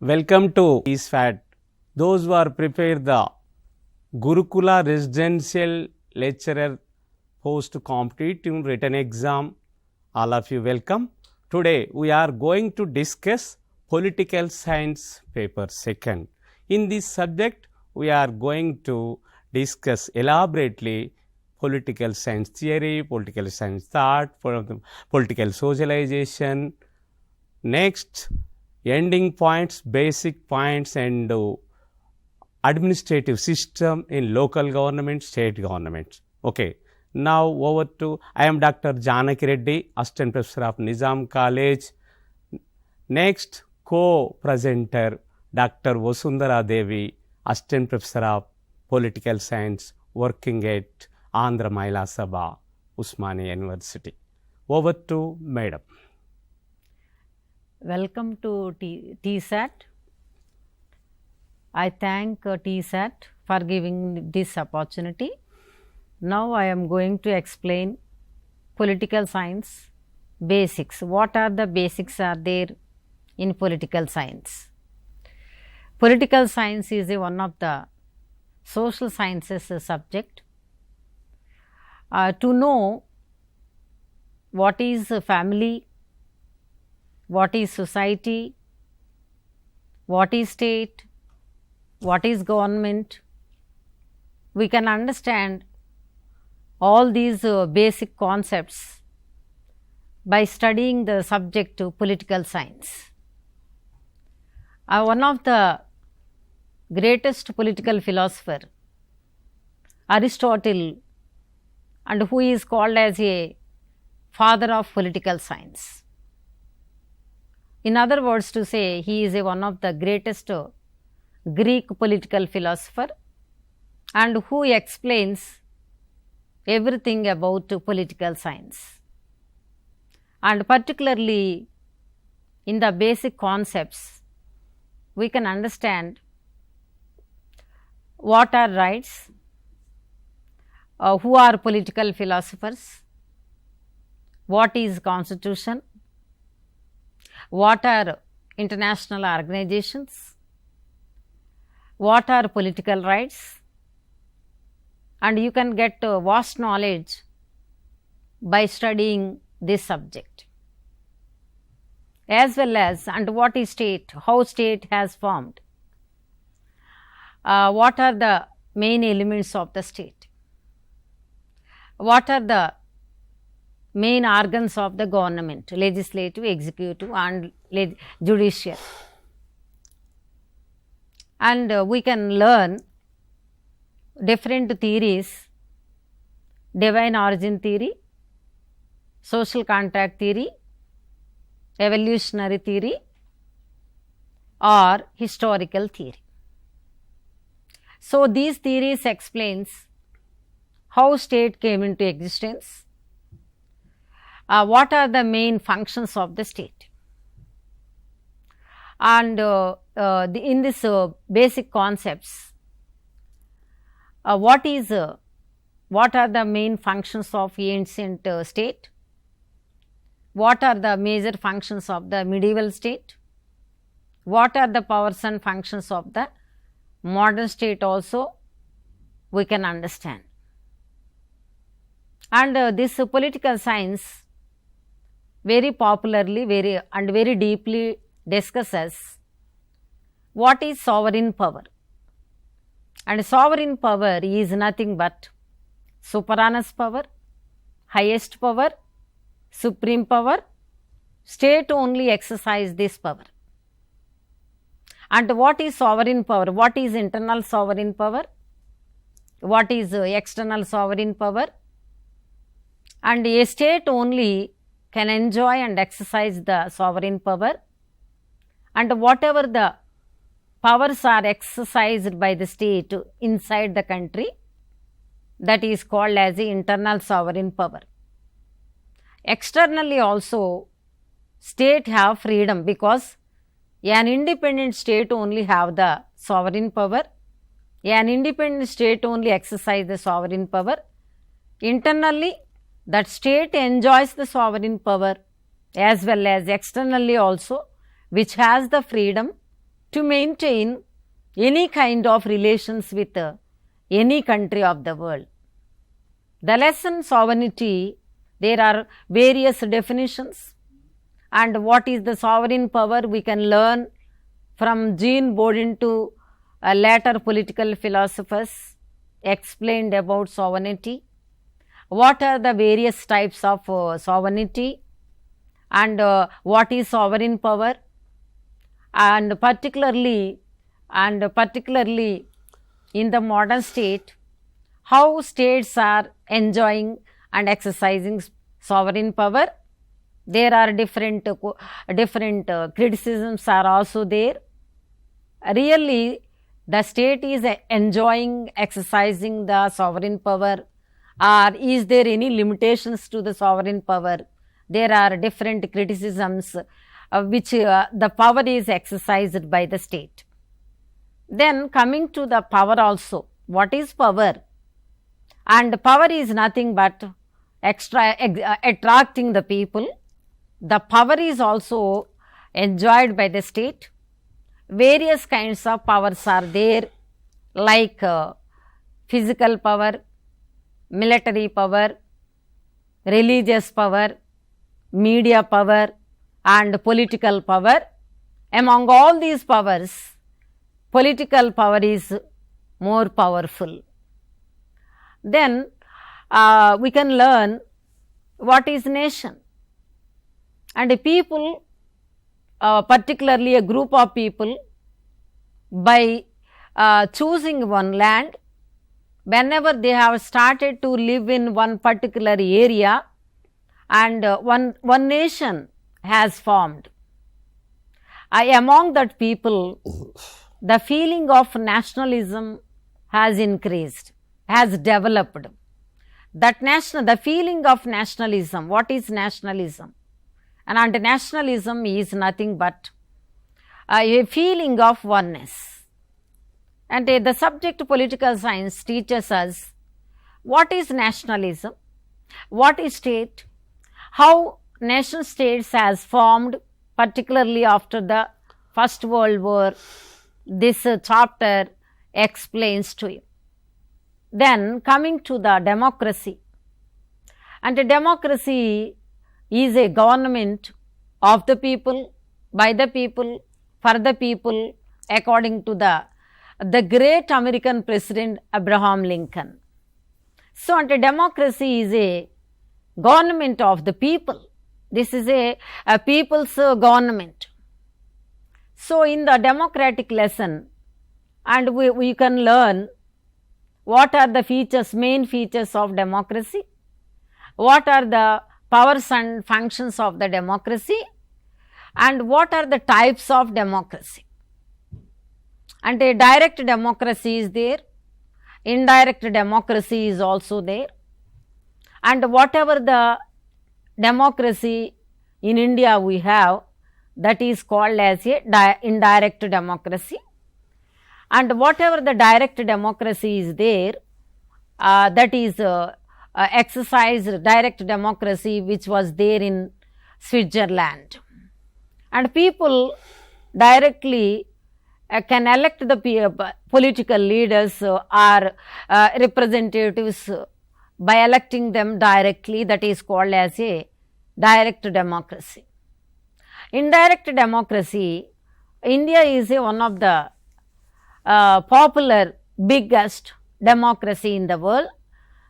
Welcome to 𝗧𝗏. Those who are prepared the Gurukula Residential Lecturer Post Competitive Written Exam, all of you welcome. Today we are going to discuss Political Science paper 2nd. In this subject we are going to discuss elaborately political science theory, political science thought, political socialization. Next, ending points, basic points, and administrative system in local government, state government. Okay. Now over to, I am Dr. Janaki Reddy, Assistant Professor of Nizam College. Next, co-presenter Dr. Vasundhara Devi, Assistant Professor of Political Science, working at Andhra Mahila Sabha, Usmania University. Over to Madam. Welcome to 𝗧𝗏. I thank 𝗧𝗏 for giving this opportunity. Now I am going to explain political science basics. What are the basics are there in political science? Political science is one of the social sciences subject. To know what is family, what is society, what is state, what is government, we can understand all these basic concepts by studying the subject to political science. One of the greatest political philosopher, Aristotle, and who is called as a father of political science. In other words to say, he is one of the greatest Greek political philosopher and who explains everything about political science. And particularly in the basic concepts, we can understand what are rights, who are political philosophers, what is constitution, what are international organizations, what are political rights, and you can get vast knowledge by studying this subject. As well as, and what is state, how state has formed, what are the main elements of the state, what are the main organs of the government, legislative, executive and judicial. And we can learn different theories, divine origin theory, social contract theory, evolutionary theory or historical theory. So these theories explains how state came into existence, what are the main functions of the state, and in this basic concepts, what are the main functions of ancient state, what are the major functions of the medieval state, what are the powers and functions of the modern state also we can understand. And this political science very popularly very deeply discusses what is sovereign power. And sovereign power is nothing but suprana's power, highest power, supreme power. State only exercise this power. And what is sovereign power? What is internal sovereign power? What is external sovereign power? And a state only can enjoy and exercise the sovereign power, and whatever the powers are exercised by the state inside the country, that is called as the internal sovereign power. Externally also state have freedom, because an independent state only have the sovereign power, an independent state only exercise the sovereign power. Internally that state enjoys the sovereign power, as well as externally also, which has the freedom to maintain any kind of relations with any country of the world. The lesson sovereignty, there are various definitions, and what is the sovereign power we can learn from 𝗳𝗏 to later political philosophers explained about sovereignty. What are the various types of sovereignty, and what is sovereign power, and particularly in the modern state, how states are enjoying and exercising sovereign power. There are different criticisms are also there. Really, the state is enjoying, exercising the sovereign power, or is there any limitations to the sovereign power? There are different criticisms which the power is exercised by the state. Then coming to the power also, what is power? And power is nothing but attracting the people. The power is also enjoyed by the state. Various kinds of powers are there, like physical power, military power, religious power, media power, and political power. Among all these powers, political power is more powerful. Then we can learn what is nation. And people, particularly a group of people, by choosing one land, whenever they have started to live in one particular area, and one nation has formed. Among that people, the feeling of nationalism has increased, has developed. The feeling of nationalism, what is nationalism? And nationalism is nothing but a feeling of oneness. And the subject political science teaches us what is nationalism, what is state, how nation states has formed, particularly after the First World War. This chapter explains to you. Then coming to the democracy, and democracy is a government of the people, by the people, for the people, according to the great American president Abraham Lincoln. So, democracy is a government of the people. This is a people's government. So, in the democratic lesson, and we can learn what are the features, main features of democracy, what are the powers and functions of the democracy, and what are the types of democracy. And a direct democracy is there, indirect democracy is also there, and whatever the democracy in India we have, that is called as a indirect democracy. And whatever the direct democracy is there, that is exercised direct democracy which was there in Switzerland. And people directly can elect the political leaders or representatives by electing them directly, that is called as a direct democracy. Indirect democracy, India is one of the popular biggest democracy in the world.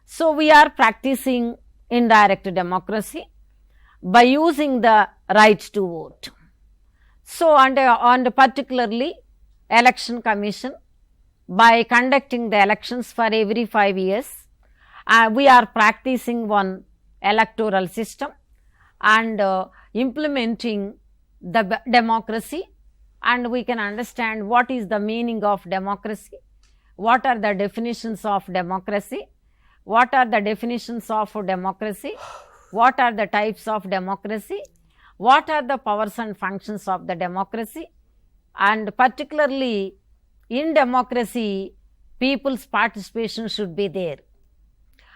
So, we are practicing indirect democracy by using the right to vote. So, and particularly election commission, by conducting the elections for every 5 years, we are practicing one electoral system and implementing the democracy, and we can understand what is the meaning of democracy, what are the definitions of democracy, what are the definitions of democracy, what are the types of democracy, what are the powers and functions of the democracy, and particularly in democracy, people's participation should be there.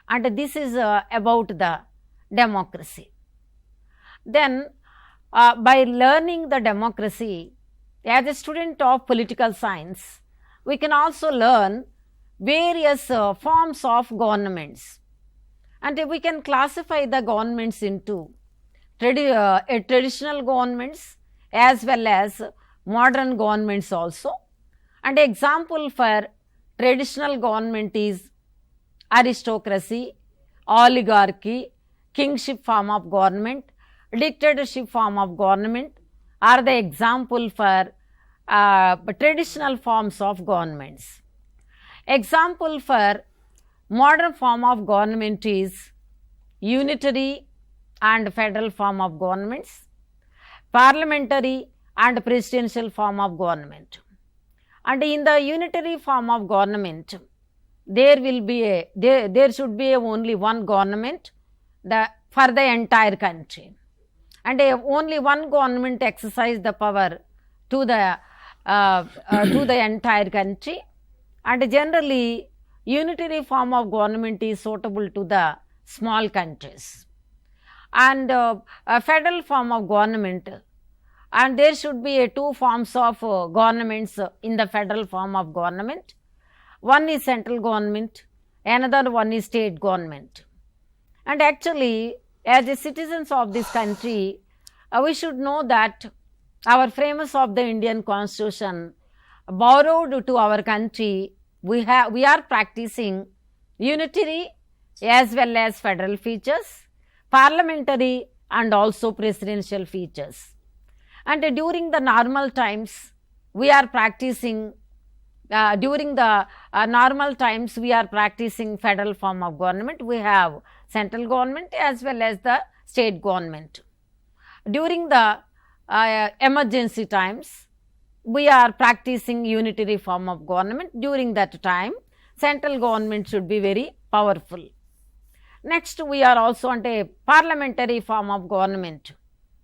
And this is about the democracy. Then by learning the democracy, as a student of political science, we can also learn various forms of governments, and we can classify the governments into traditional governments as well as modern governments also. And example for traditional government is aristocracy, oligarchy, kingship form of government, dictatorship form of government are the example for traditional forms of governments. Example for modern form of government is unitary and federal form of governments, parliamentary and presidential form of government. And in the unitary form of government, there should be only one government for the entire country, and only one government exercise the power to the entire country. And generally, unitary form of government is suitable to the small countries, and a federal form of government, and there should be two forms of governments in the federal form of government. One is central government, another one is state government. And actually, as the citizens of this country, we should know that our framers of the Indian Constitution borrowed to our country. We are practicing unitary as well as federal features, parliamentary and also presidential features. And during the normal times, we are practicing federal form of government. We have central government as well as the state government. During the emergency times, we are practicing unitary form of government. During that time, central government should be very powerful. Next, we are also on a parliamentary form of government.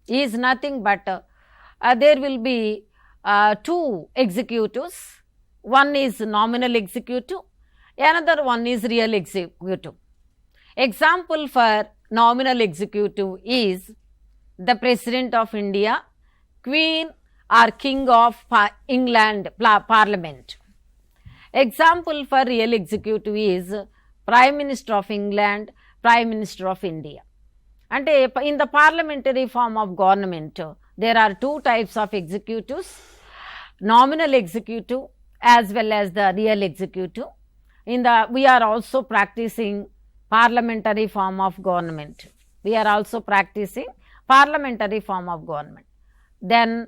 Is nothing but there will be two executives. One is nominal executive, another one is real executive. Example for nominal executive is the President of India, Queen or King of England Parliament. Example for real executive is Prime Minister of England, Prime Minister of India. And in the parliamentary form of government, there are two types of executives, nominal executive as well as the real executive. We are also practicing parliamentary form of government. Then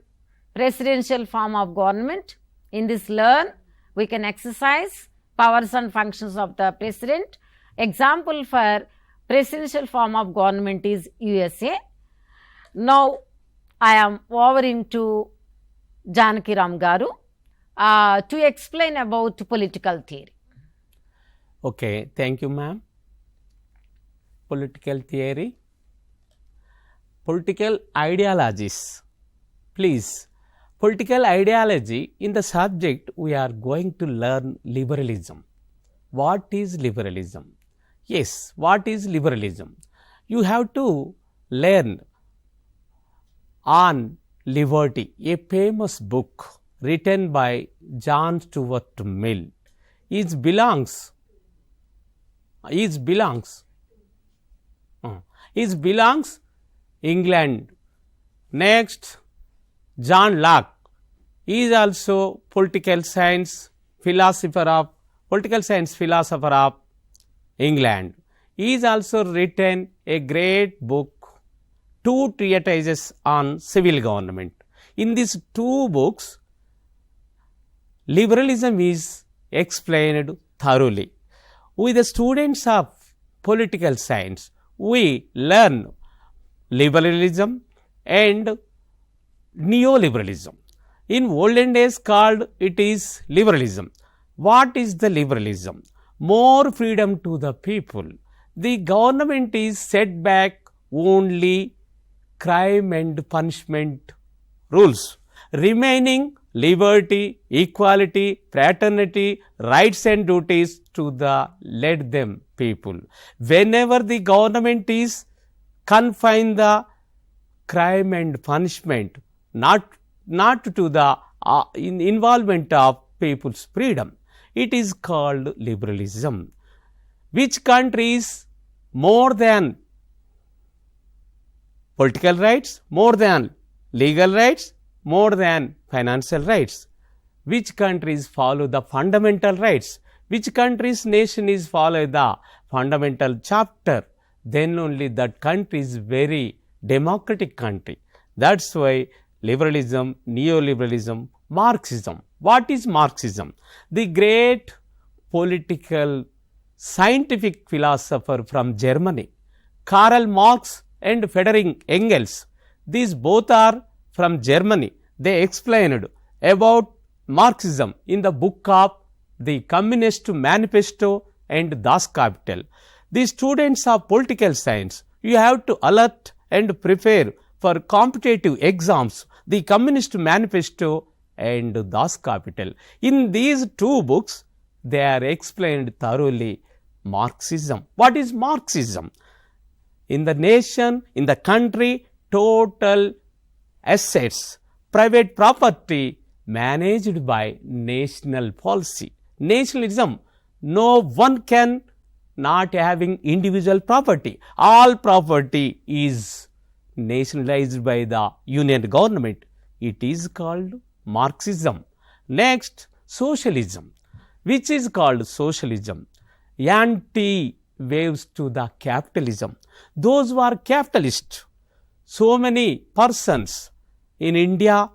presidential form of government. In this learn, we can exercise powers and functions of the president. Example for presidential form of government is USA. Now, I am over into Janaki Ram garu to explain about political theory. Okay, thank you, ma'am. Political theory, political ideologies. Please, political ideology, in the subject we are going to learn liberalism. What is liberalism? Yes, what is liberalism? You have to learn on liberty, a famous book written by John Stuart Mill. It belongs England. Next, John Locke is also political science philosopher of England. He is also written a great book, two treatises on civil government. In these two books, liberalism is explained thoroughly. With the students of political science, we learn liberalism and neoliberalism. In olden days called it is liberalism. What is the liberalism? More freedom to the people. The government is set back only crime and punishment rules, remaining liberty, equality, fraternity, rights and duties to the let them people. Whenever the government is confined the crime and punishment, not to the involvement of people's freedom. It is called liberalism. Which countries more than political rights, more than legal rights, more than financial rights? Which countries follow the fundamental rights? Which country's nation is follow the fundamental chapter? Then only that country is very democratic country. That's why liberalism, neoliberalism, Marxism. What is Marxism? The great political scientific philosopher from Germany, Karl Marx and Friedrich Engels. These both are from Germany. They explained about Marxism in the book of the Communist Manifesto and 𝗧 Capital. The students of political science, you have to alert and prepare for competitive exams, the Communist Manifesto and 𝗧 Capital. In these two books, they are explained thoroughly Marxism. What is Marxism? In the nation, in the country, total assets, private property managed by national policy. Nationalism, no one can not having individual property. All property is nationalized by the union government. It is called Marxism. Next, socialism. Which is called socialism? Anti-waves to the capitalism. Those who are capitalists, so many persons in India,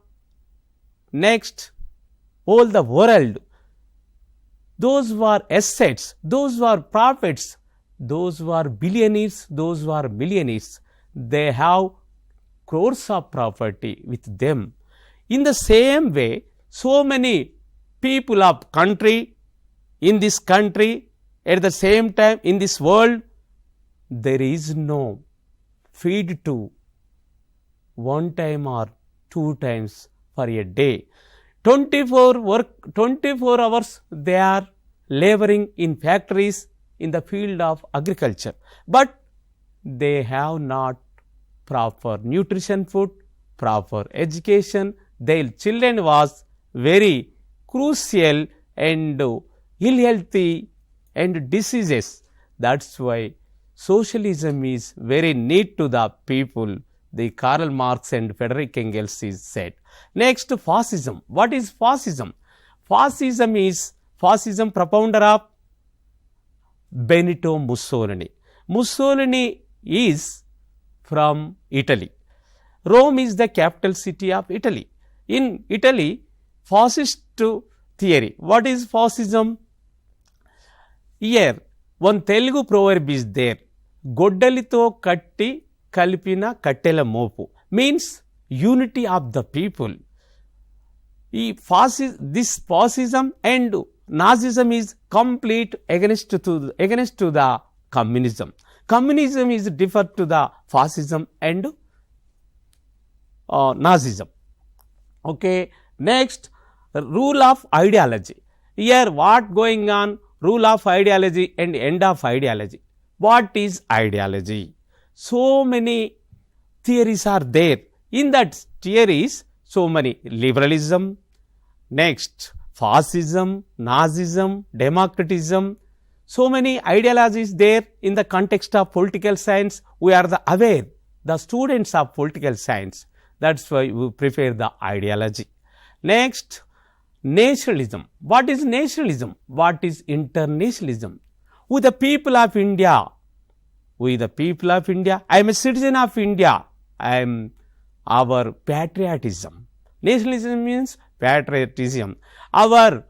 next, all the world, those who are assets, those who are profits, those who are billionaires, those who are millionaires, they have crores of property with them. In the same way, so many people of country, in this country, at the same time in this world, there is no feed to one time or two times for a day. 24 hours they are laboring in factories in the field of agriculture, but they have not proper nutrition food, proper education. Their children was very crucial and ill healthy and diseases. That's why socialism is very need to the people. The Karl Marx and Friedrich Engels is said. Next, fascism. What is fascism? Fascism is propounder of Benito Mussolini. Mussolini is from Italy. Rome is the capital city of Italy. In Italy, fascist theory. What is fascism? Here, one Telugu proverb is there. Goddalito katti kalpina kattela mopu. Means unity of the people. This fascism and Nazism is complete against to the communism. Communism is different to the fascism and Nazism. Okay. Next, rule of ideology. Here what going on? Rule of ideology and end of ideology. What is ideology? So many theories are there. In that theories, so many liberalism, next fascism, Nazism, democratism, so many ideologies there in the context of political science. We are aware, the students of political science. That's why we prefer the ideology. Next, nationalism. What is nationalism? What is internationalism? We the people of India. We the people of India. I am a citizen of India. I am our patriotism. Nationalism means patriotism. Our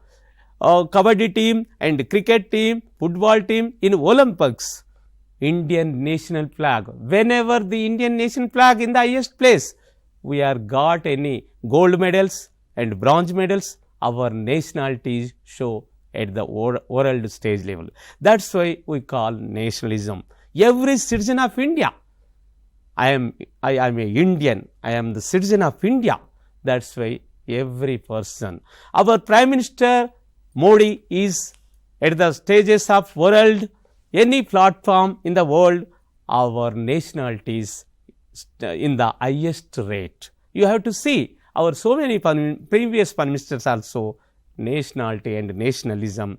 kabaddi team and cricket team, football team in Olympics, Indian national flag. Whenever the Indian national flag in the highest place, we are got any gold medals and bronze medals, our nationalities show at the world stage level. That's why we call nationalism. Every citizen of India, I am a Indian, I am the citizen of India. That's why every person. Our Prime Minister Modi is at the stages of world, any platform in the world, our nationalities in the highest rate. You have to see our so many previous Prime Ministers also, nationality and nationalism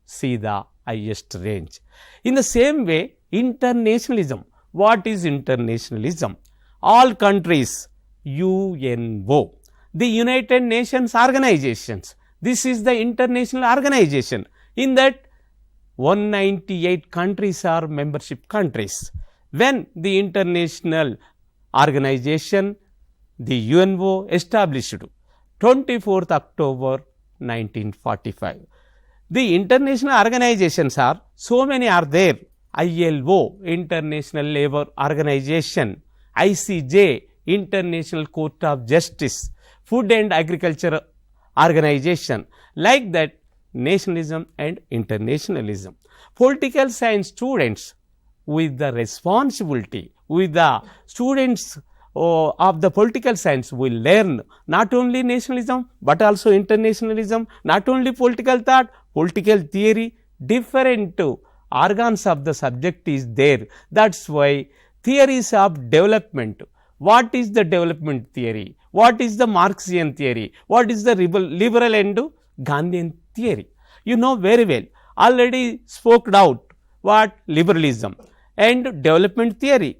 see the highest range. In the same way, internationalism. What is internationalism? All countries, UNO, the United Nations organizations. This is the international organization. In that, 198 countries are membership countries. When the international organization, the UNO, established 24th October 1945. The international organizations are, so many are there. ILO, International Labour Organization, ICJ, International Court of Justice, Food and Agriculture Organization, like that, nationalism and internationalism. Political science students with the responsibility, with the students of the political science will learn not only nationalism but also internationalism, not only political thought, political theory, different organs of the subject is there. That is why theories of development. What is the development theory? What is the Marxian theory? What is the liberal and Gandhian theory? You know very well, already spoke out what liberalism and development theory,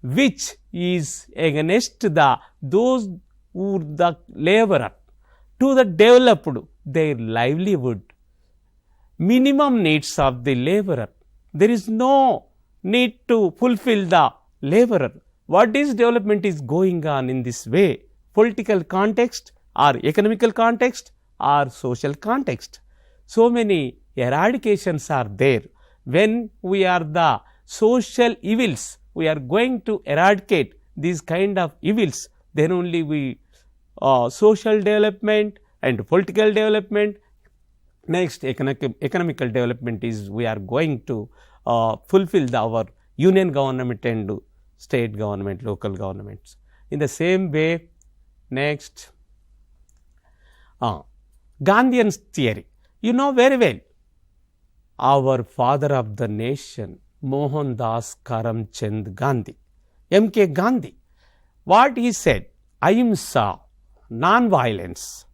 which is against those who the laborer to the developed their livelihood, minimum needs of the laborer. There is no need to fulfill the laborer. What is development is going on in this way, political context or economical context or social context. So many eradications are there. When we are the social evils, we are going to eradicate these kind of evils, then only we social development and political development. Next, economical development is we are going to fulfill our union government and state government, local governments. In the same way, next, Gandhian theory. You know very well, our father of the nation, Mohandas Karamchand Gandhi, M.K. Gandhi, what he said, ahimsa, non-violence,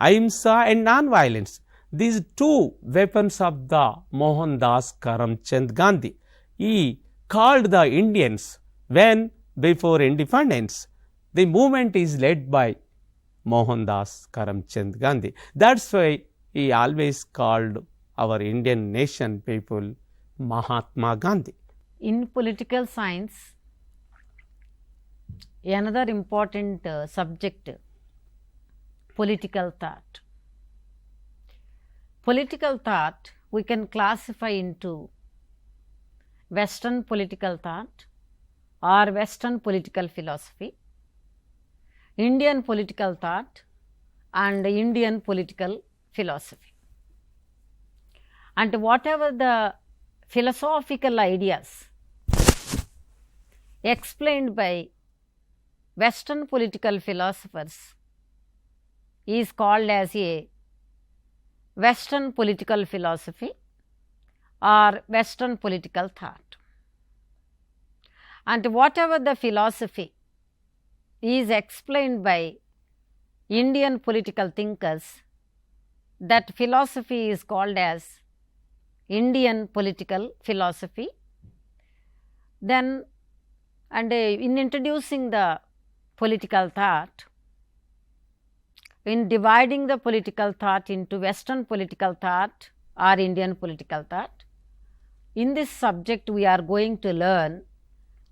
ahimsa and non-violence, these two weapons of the Mohandas Karamchand Gandhi. He called the Indians when before independence, the movement is led by Mohandas Karamchand Gandhi. That is why he always called our Indian nation people Mahatma Gandhi. In political science, another important subject, political thought. Political thought we can classify into Western political thought or Western political philosophy, Indian political thought and Indian political philosophy. And whatever the philosophical ideas explained by Western political philosophers is called as a Western political philosophy or Western political thought. And whatever the philosophy is explained by Indian political thinkers, that philosophy is called as Indian political philosophy. Then, and in introducing the political thought, in dividing the political thought into Western political thought or Indian political thought, in this subject we are going to learn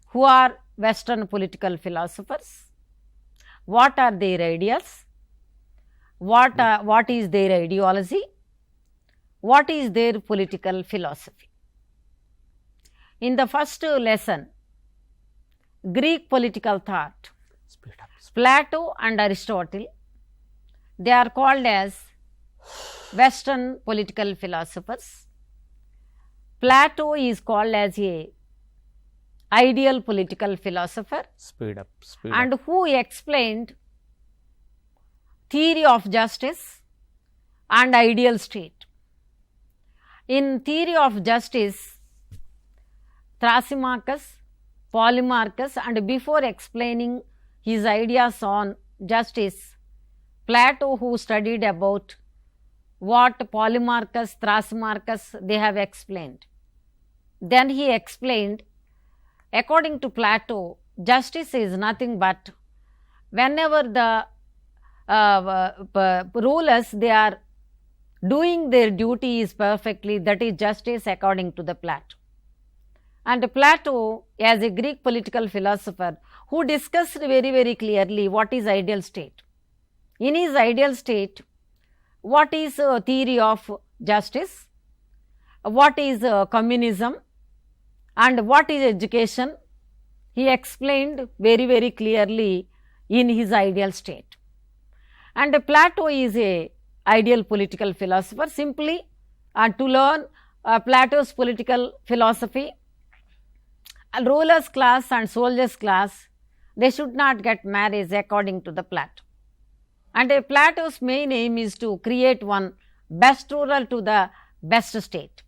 who are Western political philosophers, what are their ideas, what is their ideology, what is their political philosophy. In the first lesson, Greek political thought, Plato and Aristotle, they are called as Western political philosophers. Plato is called as a ideal political philosopher, and who explained theory of justice and ideal state. In theory of justice, Thrasymachus, Polemarchus, and before explaining his ideas on justice, Plato, who studied about what Polemarchus, Thrasymachus they have explained. Then he explained, according to Plato, justice is nothing but whenever the rulers, they are doing their duties perfectly, that is justice according to the Plato. And Plato, as a Greek political philosopher, who discussed very, very clearly what is ideal state. In his ideal state, what is a theory of justice, what is communism, and what is education, he explained very, very clearly in his ideal state. And Plato is a ideal political philosopher. Simply to learn Plato's political philosophy, rulers class and soldiers class, they should not get married according to the Plato. And Plato's main aim is to create one best ruler to the best state.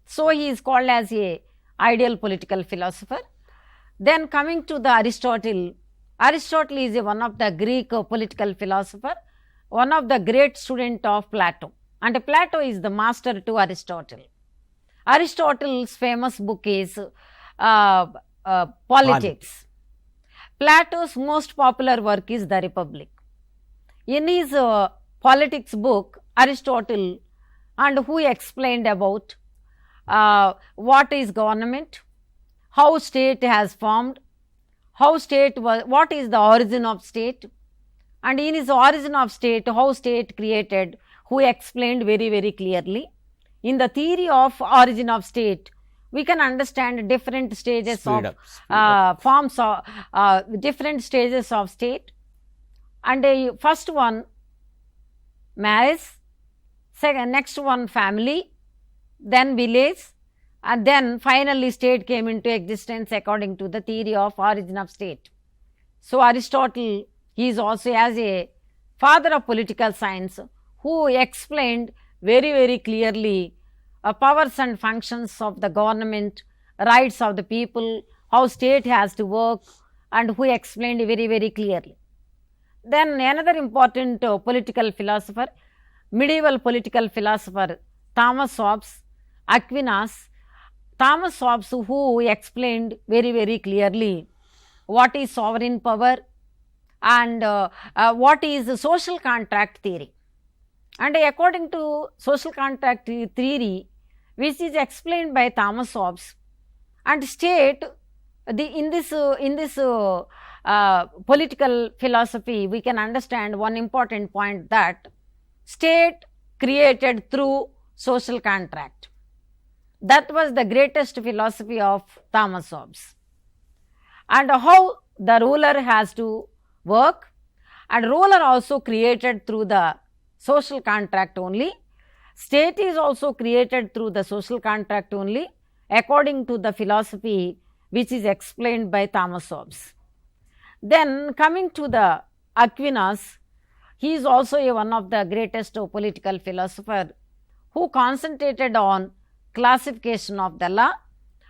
So he is called as a ideal political philosopher. Then coming to the Aristotle, Aristotle is one of the Greek political philosopher, one of the great student of Plato, and Plato is the master to Aristotle. Aristotle's famous book is Politics. Plato's most popular work is the Republic. In his politics book, Aristotle, and who explained about what is government, how state has formed, how state was, what is the origin of state, and in his origin of state, how state created, who explained very, very clearly. In the theory of origin of state, we can understand different stages forms of different stages of state. And first one, marriage, second, next one, family, then village, and then finally state came into existence according to the theory of origin of state. So Aristotle, he is also as a father of political science, who explained very, very clearly powers and functions of the government, rights of the people, how state has to work, and who explained very, very clearly. Then another important political philosopher, medieval political philosopher, 𝗳𝗏 Aquinas. 𝗳𝗏, who explained very, very clearly what is sovereign power and what is social contract theory. And according to social contract theory, which is explained by 𝗳𝗏, and state, in this political philosophy, we can understand one important point, that state created through social contract. That was the greatest philosophy of 𝗳𝗏. And how the ruler has to work, and ruler also created through the social contract only. State is also created through the social contract only, according to the philosophy which is explained by 𝗳𝗏. Then coming to the Aquinas, he is also one of the greatest political philosopher, who concentrated on classification of the law,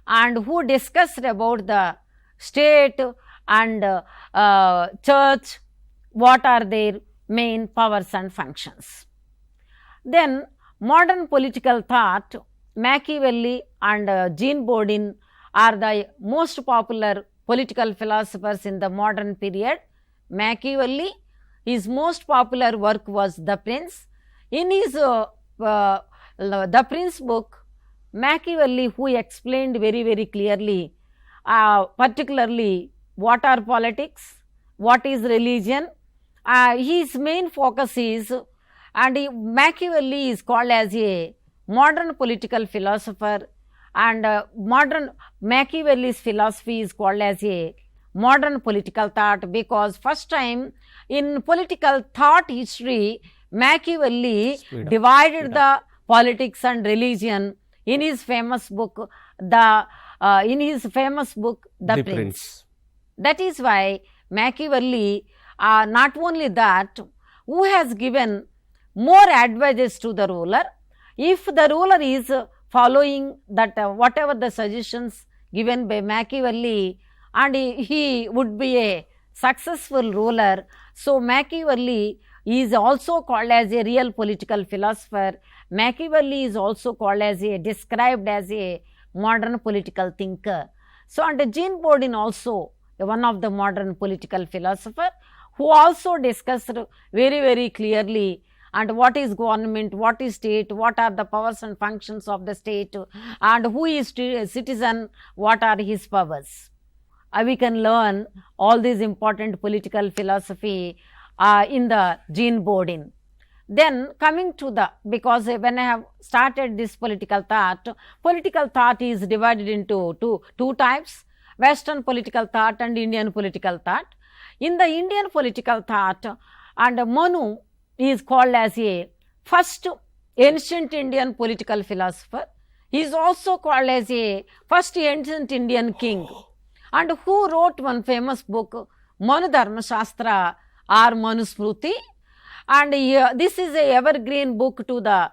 and who discussed about the state and church, what are their main powers and functions. Then modern political thought, Machiavelli and Jean Bodin are the most popular political philosophers in the modern period. Machiavelli, his most popular work was The Prince. In his The Prince book, Machiavelli, who explained very, very clearly, particularly what are politics, what is religion, his main focus is, and Machiavelli is called as a modern political philosopher, and Machiavelli's philosophy is called as a modern political thought, because first time in political thought history, Machiavelli divided the politics and religion in his famous book, The Prince. That is why Machiavelli, not only that, who has given more advices to the ruler. If the ruler is following that whatever the suggestions given by Machiavelli, and he would be a successful ruler. So Machiavelli, he is also called as a real political philosopher. Machiavelli is also called as described as a modern political thinker. So, and 𝗳𝗏 also one of the modern political philosopher, who also discussed very clearly and what is government, what is state, what are the powers and functions of the state, and who is citizen, what are his powers. We can learn all these important political philosophy in the 𝗳𝗏. Then coming to the, because when I have started this political thought is divided into two types, Western political thought and Indian political thought. In the Indian political thought, and Manu is called as a first ancient Indian political philosopher. He is also called as a first ancient Indian king, and who wrote one famous book, Manu 𝗧𝗧 or Manusmriti, and this is a evergreen book to the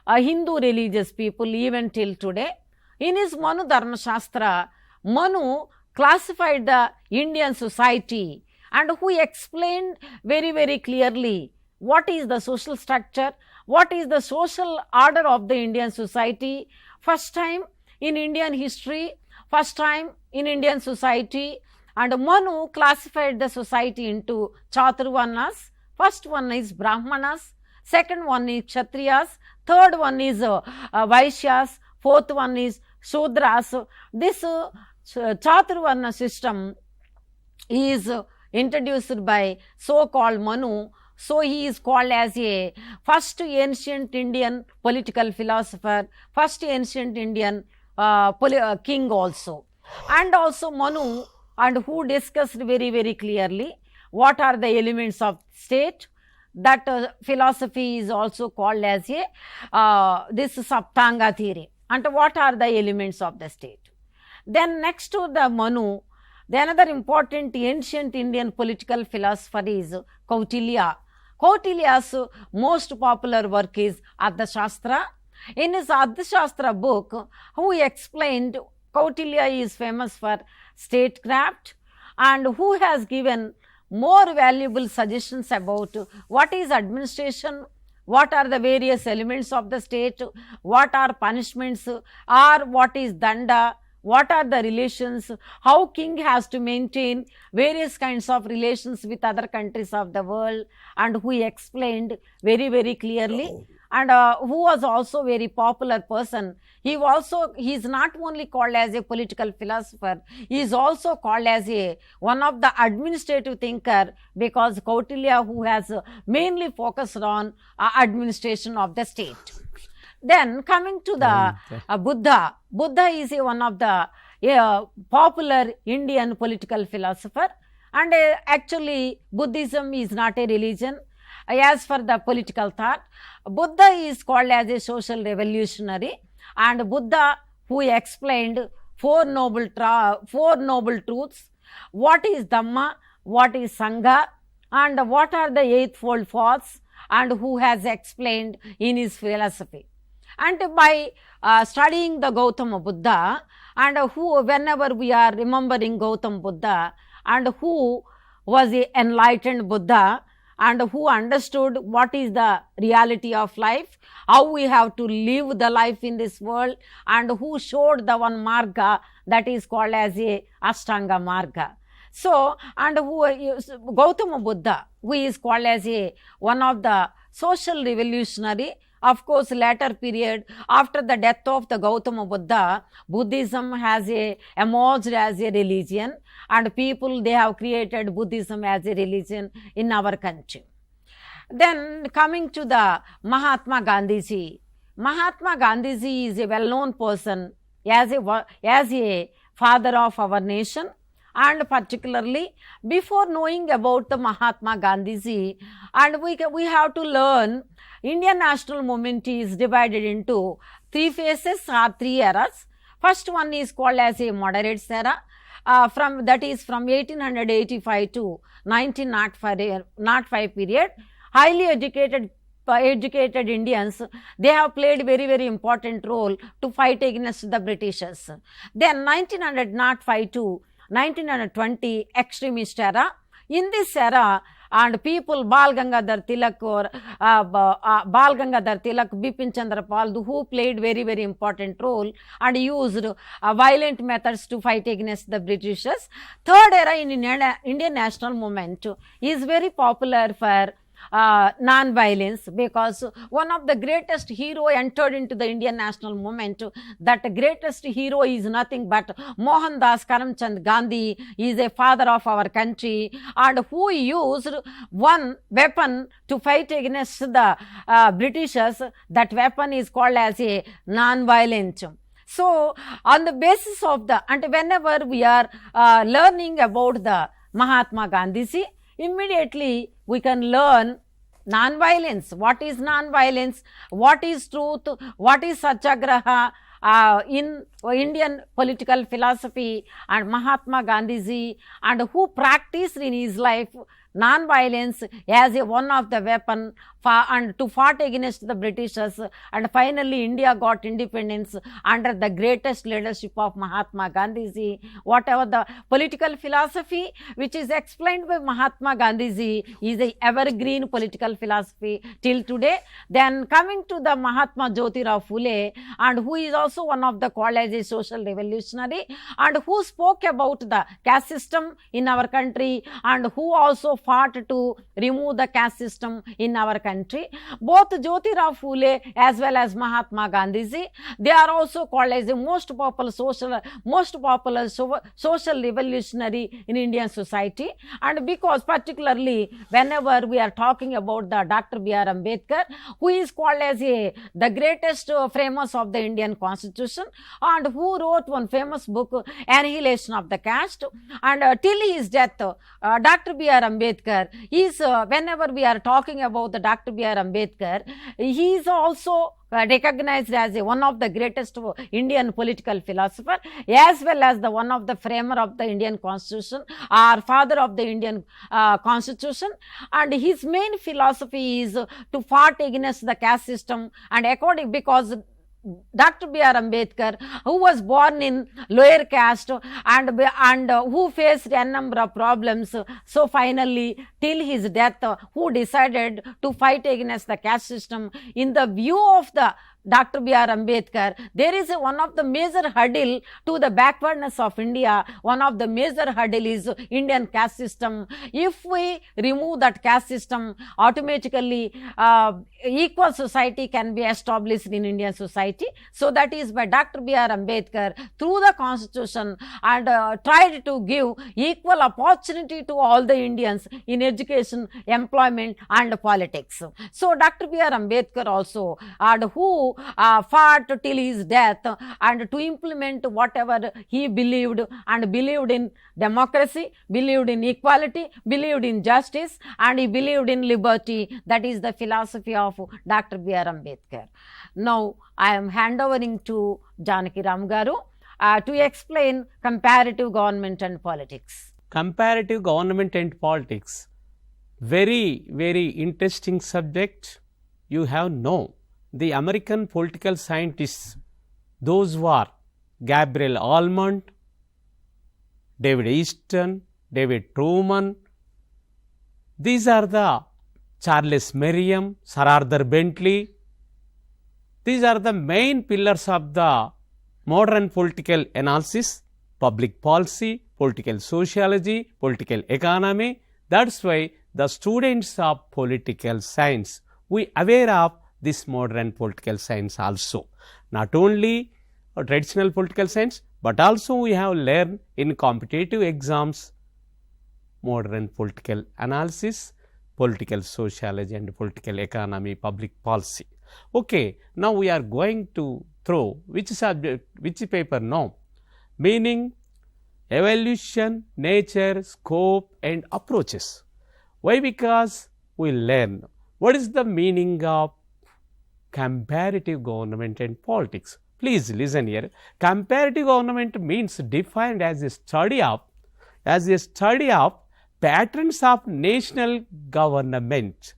Hindu religious people even till today. In his Manu 𝗧𝗧, Manu classified the Indian society and who explained very clearly what is the social structure, what is the social order of the Indian society. First time in Indian history, first time in Indian society, and Manu classified the society into Chaturvarnas. First one is Brahmanas, second one is Kshatriyas, third one is Vaishyas, fourth one is Shudras. This Chaturvarna system is introduced by so-called Manu. So, he is called as a first ancient Indian political philosopher, first ancient Indian king also. And also Manu, and who discussed very clearly what are the elements of state. That philosophy is also called as a this Saptanga theory, and what are the elements of the state. Then next to the Manu, the another important ancient Indian political philosopher is Kautilya. Kautilya's most popular work is Arthashastra. In his Arthashastra book, who explained, Kautilya is famous for statecraft and who has given more valuable suggestions about what is administration, what are the various elements of the state, what are punishments, or what is danda, what are the relations, how king has to maintain various kinds of relations with other countries of the world, and who explained very clearly, and who was also very popular person. He is not only called as a political philosopher, he is also called as one of the administrative thinker, because Kautilya, who has mainly focused on administration of the state. Then coming to the Buddha. Buddha is one of the popular Indian political philosopher, and actually Buddhism is not a religion. As for the political thought, Buddha is called as a social revolutionary, and Buddha, who explained four noble truths, what is Dhamma, what is Sangha, and what are the eightfold faults, and who has explained in his philosophy. And by studying the Gautama Buddha, and who, whenever we are remembering Gautama Buddha, and who was the enlightened Buddha, and who understood what is the reality of life, how we have to live the life in this world, and who showed the one marga that is called as a Ashtanga marga. So, and who Gautama Buddha, who is called as one of the social revolutionary. Of course, later period, after the death of the Gautama Buddha, Buddhism has emerged as a religion, and people, they have created Buddhism as a religion in our country. Then coming to the Mahatma Gandhiji. Mahatma Gandhiji is a well-known person as a father of our nation, and particularly before knowing about the Mahatma Gandhiji, and we have to learn Indian national movement is divided into three phases or three eras. First one is called as a moderates era, from 1885 to 1905 period. Highly educated Indians, they have played very important role to fight against the Britishers. Then 1905 to 1920 extremist era. In this era, and people Bal Gangadhar Tilak or Bal Gangadhar Tilak, Bipin Chandra Pal, who played very, very important role and used violent methods to fight against the Britishers. Third era in Indian national movement is very popular for non-violence, because one of the greatest hero entered into the Indian national movement. That greatest hero is nothing but Mohandas Karamchand Gandhi. He is a father of our country, and who used one weapon to fight against the Britishers. That weapon is called as a non-violent. So on the basis of the, and whenever we are learning about the Mahatma Gandhiji, immediately we can learn non-violence. What is non-violence? What is truth? What is satyagraha? In Indian political philosophy, and Mahatma Gandhiji, and who practiced in his life non-violence as a one of the weapon and to fight against the Britishers, and finally India got independence under the greatest leadership of Mahatma Gandhiji. Whatever the political philosophy which is explained by Mahatma Gandhiji is a evergreen political philosophy till today. Then coming to the Mahatma Jyotirao Phule, and who is also one of the called as a social revolutionary, and who spoke about the caste system in our country, and who also fought to remove the caste system in our country. Both Jyotirao Phule as well as Mahatma Gandhiji, they are also called as the most popular social revolutionary in Indian society. And because particularly whenever we are talking about the Dr. B.R. Ambedkar, who is called as the greatest framers of the Indian Constitution, and who wrote one famous book, Annihilation of the Caste, and till his death, Dr. B.R. Ambedkar is, whenever we are talking about the Dr. B.R. Ambedkar, he is also recognized as one of the greatest Indian political philosopher, as well as the one of the framer of the Indian Constitution, or father of the Indian Constitution. And his main philosophy is to fight against the caste system, and according, because Dr. B.R. Ambedkar, who was born in lower caste and who faced a number of problems, so finally till his death, who decided to fight against the caste system. In the view of the Dr. B.R. Ambedkar, there is one of the major hurdle to the backwardness of India. One of the major hurdle is Indian caste system. If we remove that caste system, automatically equal society can be established in Indian society. So that is by Dr. B.R. Ambedkar through the constitution and tried to give equal opportunity to all the Indians in education, employment and politics. So Dr. B.R. Ambedkar also, and who fought till his death and to implement whatever he believed, and believed in democracy, believed in equality, believed in justice, and he believed in liberty. That is the philosophy of Dr. B.R. Ambedkar. Now I am handovering to Janaki Ram garu to explain comparative government and politics. Comparative government and politics, very, very interesting subject. You have known the American political scientists, those who are Gabriel Almond, David Easton, David Truman. These are the Charles Merriam, Sir Arthur Bentley. These are the main pillars of the modern political analysis, public policy, political sociology, political economy. That's why the students of political science, we aware of this modern political science also. Not only traditional political science, but also we have learned in competitive exams modern political analysis, political sociology and political economy, public policy. Okay, now we are going to throw which subject, which paper now? Meaning, evolution, nature, scope and approaches. Why? Because we learn what is the meaning of comparative government and politics. Please listen here. Comparative government means defined as a study of patterns of national government.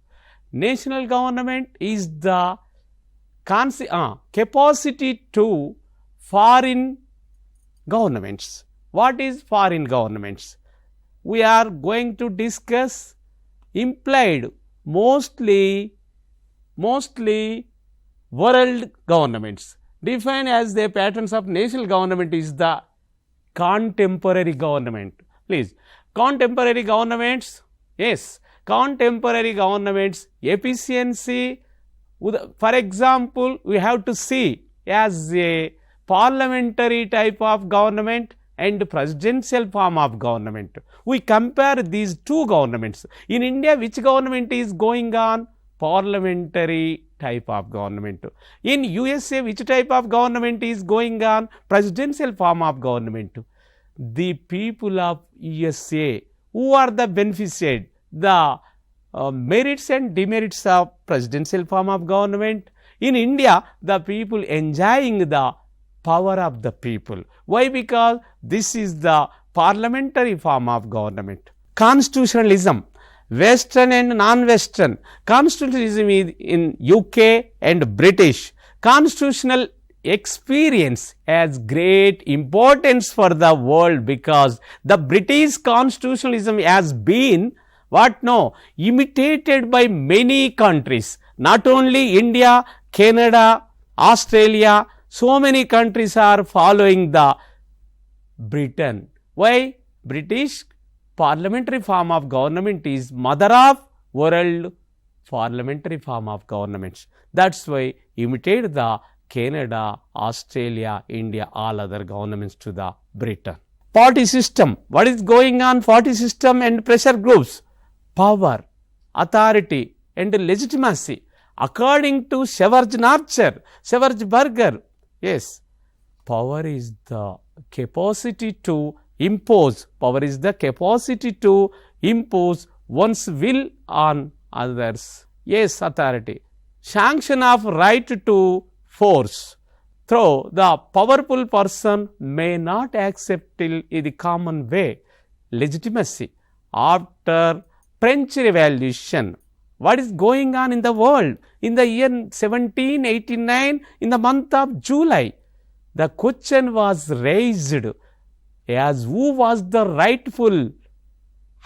National government is the capacity to foreign governments. What is foreign governments? We are going to discuss implied mostly world governments. Defined as the patterns of national government is the contemporary government. Please, contemporary governments, yes, contemporary governments efficiency. For example, we have to see as a parliamentary type of government and presidential form of government. We compare these two governments. In India, which government is going on? Parliamentary type of government. In USA, which type of government is going on? Presidential form of government. The people of USA, who are the beneficiaries? The merits and demerits of presidential form of government. In India, the people enjoying the power of the people. Why? Because this is the parliamentary form of government. Constitutionalism, Western and non-Western. Constitutionalism is in UK and British. Constitutional experience has great importance for the world because the British constitutionalism has been what? No, imitated by many countries. Not only India, Canada, Australia, so many countries are following the Britain. Why? British parliamentary form of government is mother of world parliamentary form of governments. That's why imitate the Canada, Australia, India, all other governments to the Britain. Party system. What is going on? Party system and pressure groups. Power, authority and legitimacy. According to 𝗧𝗦𝗔𝗧, yes, power is the capacity to impose. Power is the capacity to impose one's will on others. Yes, authority. Sanction of right to force. Though the powerful person may not accept it in the common way. Legitimacy. After French Revolution, what is going on in the world? In the year 1789, in the month of July, the question was raised as who was the rightful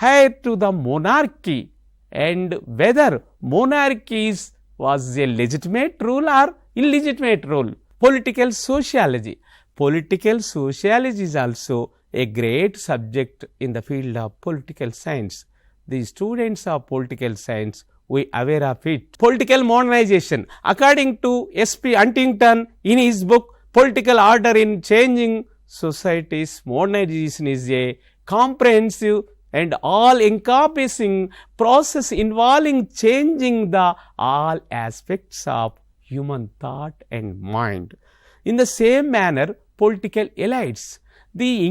heir to the monarchy and whether monarchy was a legitimate rule or illegitimate rule. Political sociology. Political sociology is also a great subject in the field of political science. The students of political science, we aware of it. Political modernization. According to S.P. Huntington in his book Political Order in Changing Societies, modernization is a comprehensive and all-encompassing process involving changing the all aspects of human thought and mind. In the same manner, political elites. The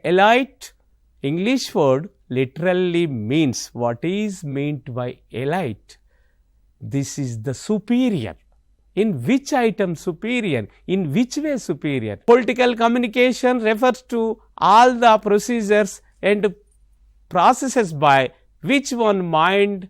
elite, English word literally means what is meant by elite. This is the superior. In which item superior? In which way superior? Political communication refers to all the procedures and processes by which one mind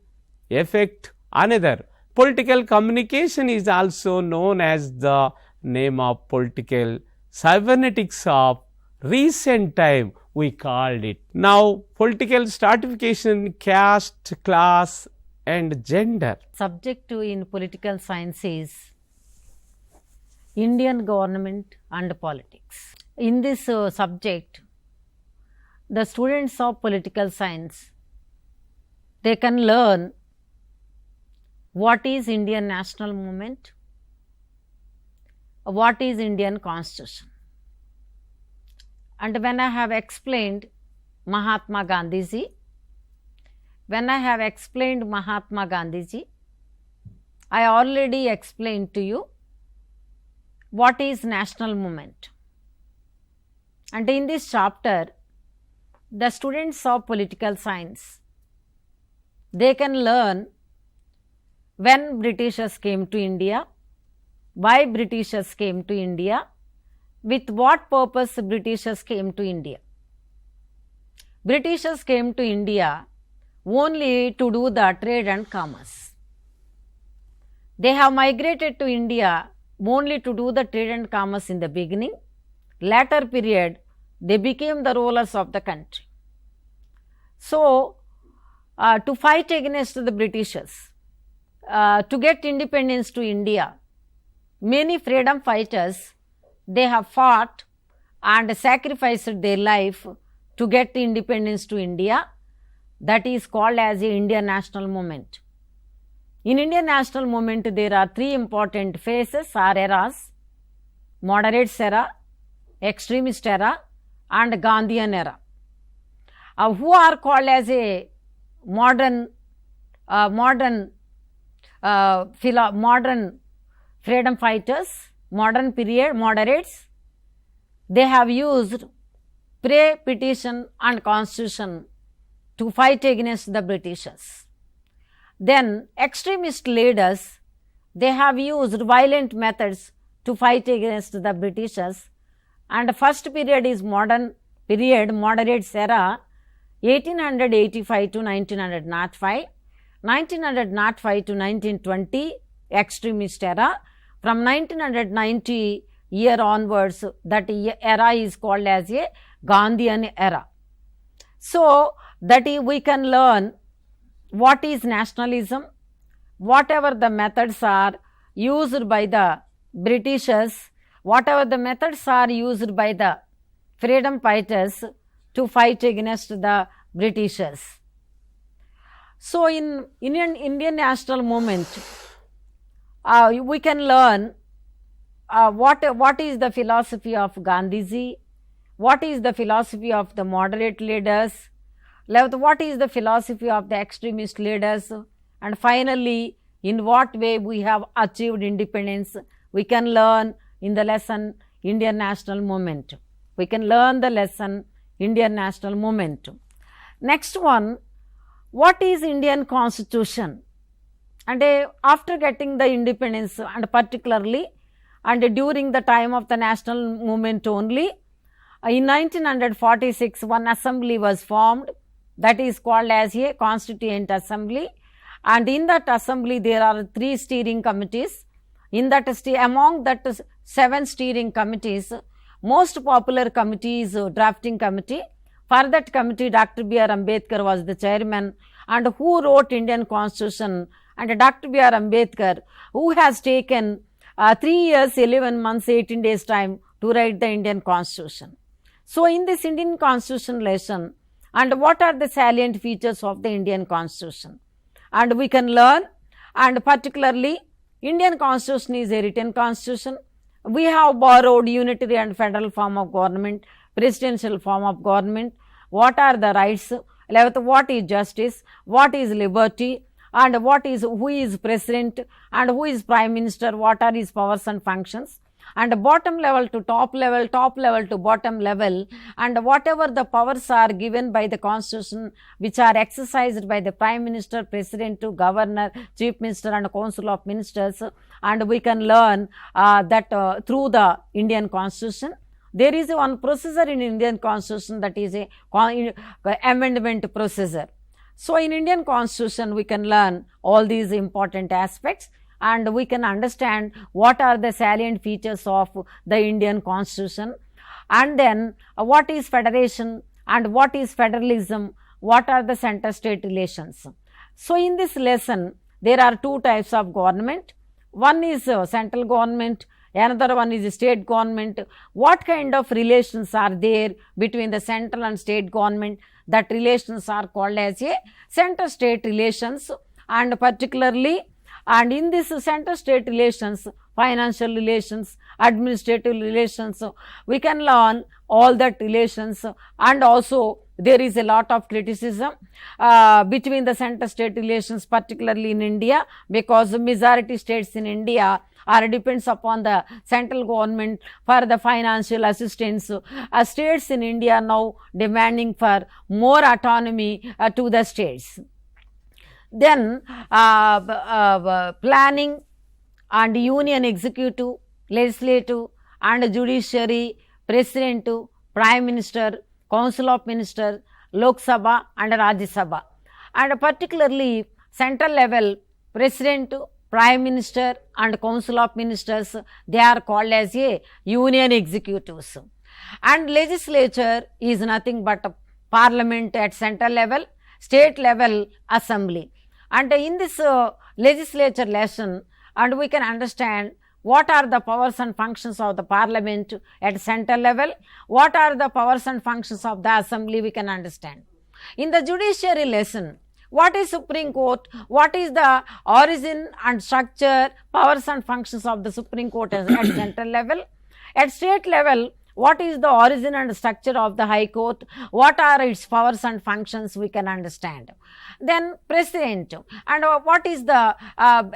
affect another. Political communication is also known as the name of political cybernetics of recent time, we called it. Now, political stratification, caste, class and gender. Subject in political science is Indian government and politics. In this subject, the students of political science, they can learn what is Indian national movement, what is Indian constitution. And when I have explained Mahatma Gandhiji, I already explained to you what is national movement. And in this chapter, the students of political science, they can learn when Britishers came to India, why Britishers came to India, with what purpose Britishers came to India. Britishers came to India only to do the trade and commerce. They have migrated to India only to do the trade and commerce in the beginning. Later period, they became the rulers of the country. So, to fight against the Britishers, to get independence to India. Many freedom fighters, they have fought and sacrificed their life to get independence to India. That is called as the Indian national movement. In Indian national movement, there are three important phases or eras: moderates era, extremist era, and Gandhian era. Who are called as a modern freedom fighters, modern period moderates? They have used pre-petition and constitution to fight against the Britishers. Then extremist leaders, they have used violent methods to fight against the Britishers. And first period is modern period, moderates era, 1885 to 1905, 1905 to 1920, extremist era. From 1990 year onwards, that era is called as a Gandhian era. So, that we can learn what is nationalism, whatever the methods are used by the Britishers, whatever the methods are used by the freedom fighters to fight against the Britishers. So, in Indian national movement, we can learn what is the philosophy of Gandhiji, what is the philosophy of the moderate leaders, what is the philosophy of the extremist leaders, and finally, in what way we have achieved independence. We can learn in the lesson Indian national movement. We can learn the lesson Indian national movement. Next one, what is Indian constitution? And after getting the independence, and particularly and during the time of the national movement only, in 1946 one assembly was formed, that is called as a Constituent Assembly, and in that assembly there are 3 steering committees. In that among that 7 steering committees, most popular committee is drafting committee. For that committee, Dr. B.R. Ambedkar was the chairman, and who wrote Indian constitution, and Dr. B.R. Ambedkar, who has taken 3 years, 11 months, 18 days time to write the Indian constitution. So, in this Indian constitution lesson, and what are the salient features of the Indian constitution, and we can learn, and particularly Indian constitution is a written constitution. We have borrowed unitary and federal form of government, presidential form of government, what are the rights, what is justice, what is liberty, and what is who is president and who is prime minister, what are his powers and functions, and bottom level to top level to bottom level, and whatever the powers are given by the constitution which are exercised by the prime minister, president, to governor, chief minister and council of ministers, and we can learn that through the Indian constitution. There is one procedure in Indian constitution, that is a amendment procedure. So, in Indian constitution we can learn all these important aspects, and we can understand what are the salient features of the Indian constitution, and then what is federation and what is federalism, what are the center-state relations. So, in this lesson there are 2 types of government. One is central government, another one is state government. What kind of relations are there between the central and state government? That relations are called as a center-state relations, and particularly, and in this center-state relations, financial relations, administrative relations, we can learn all that relations, and also there is a lot of criticism between the center-state relations, particularly in India, because majority states in India are depends upon the central government for the financial assistance. States in India now demanding for more autonomy to the states. Then planning and union executive, legislative and judiciary, president, prime minister, council of minister, Lok Sabha and Rajya Sabha, and particularly central level president, prime minister and council of ministers, they are called as a union executives, and legislature is nothing but parliament at central level, state level assembly. And in this legislature lesson, and we can understand what are the powers and functions of the parliament at central level, what are the powers and functions of the assembly, we can understand. In the judiciary lesson, what is Supreme Court, what is the origin and structure, powers and functions of the Supreme Court at central level. At state level, what is the origin and structure of the High Court, what are its powers and functions, we can understand. Then President, and what is the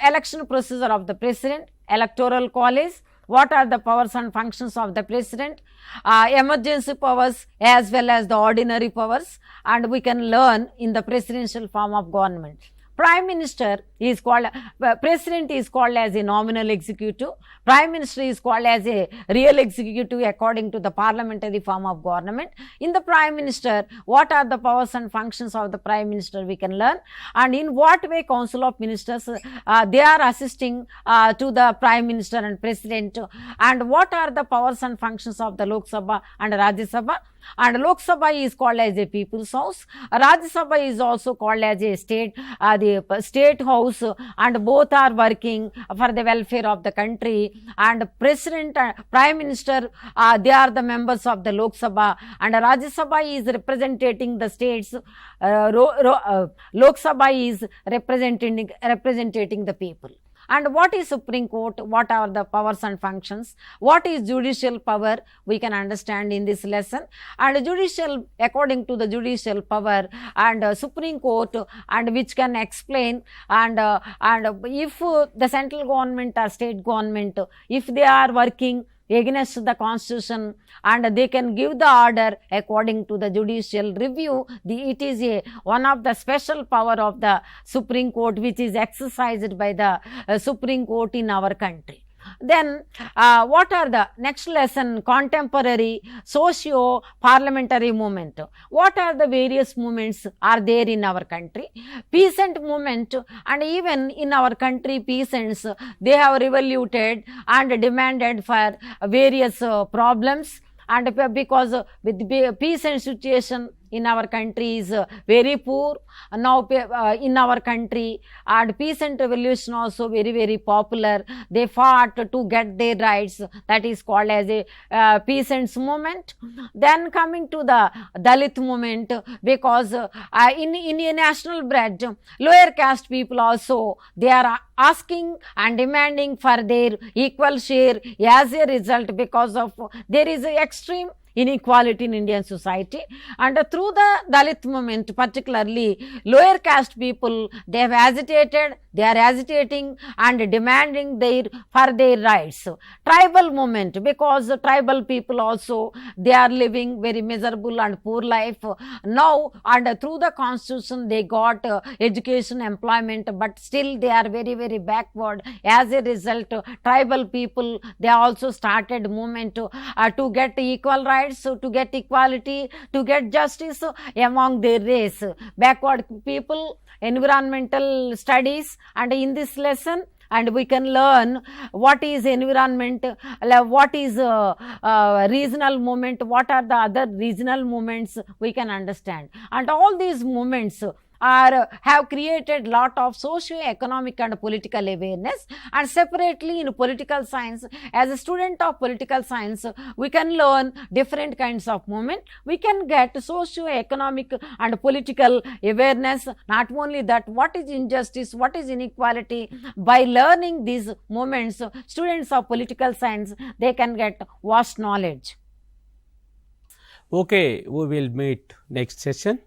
election procedure of the President, Electoral College, what are the powers and functions of the President, emergency powers as well as the ordinary powers, and we can learn in the presidential form of government. Prime Minister is called, President is called as a nominal executive, Prime Minister is called as a real executive according to the parliamentary form of government. In the Prime Minister, what are the powers and functions of the Prime Minister, we can learn, and in what way Council of Ministers they are assisting to the Prime Minister and President, and what are the powers and functions of the Lok Sabha and Rajya Sabha. And Lok Sabha is called as a people's house, Rajya Sabha is also called as a state, the state house, and both are working for the welfare of the country. And President and Prime Minister, they are the members of the Lok Sabha, and Rajya Sabha is representing the states, Lok Sabha is representing the people. And what is Supreme Court, what are the powers and functions, what is judicial power, we can understand in this lesson. And judicial, according to the judicial power, and Supreme Court, and which can explain, and if the central government or state government, if they are working against the constitution, and they can give the order according to the judicial review, it is one of the special power of the Supreme Court which is exercised by the Supreme Court in our country. Then what are the next lesson, contemporary socio-parliamentary movement. What are the various movements are there in our country? Peasant movement, and even in our country peasants, they have revoluted and demanded for various problems, and because with the peasant situation in our country is very poor now in our country, and peasant revolution also very popular. They fought to get their rights, that is called as a peasants movement. Then coming to the Dalit movement, because in a national bread, lower caste people also, they are asking and demanding for their equal share as a result, because of there is extreme inequality in Indian society. And through the Dalit movement, particularly lower caste people, they have agitated, they are agitating and demanding for their rights. Tribal movement, because tribal people also, they are living very miserable and poor life now, and through the constitution they got education, employment, but still they are very backward. As a result, tribal people, they also started movement to get equal rights, so to get equality, to get justice among their race. Backward people, environmental studies, and in this lesson, and we can learn what is environment, what is regional movement, what are the other regional movements, we can understand. And all these movements have created lot of socio-economic and political awareness. And separately in political science, as a student of political science, we can learn different kinds of movement. We can get socio-economic and political awareness. Not only that, what is injustice, what is inequality. By learning these movements, students of political science, they can get vast knowledge. Okay, we will meet next session.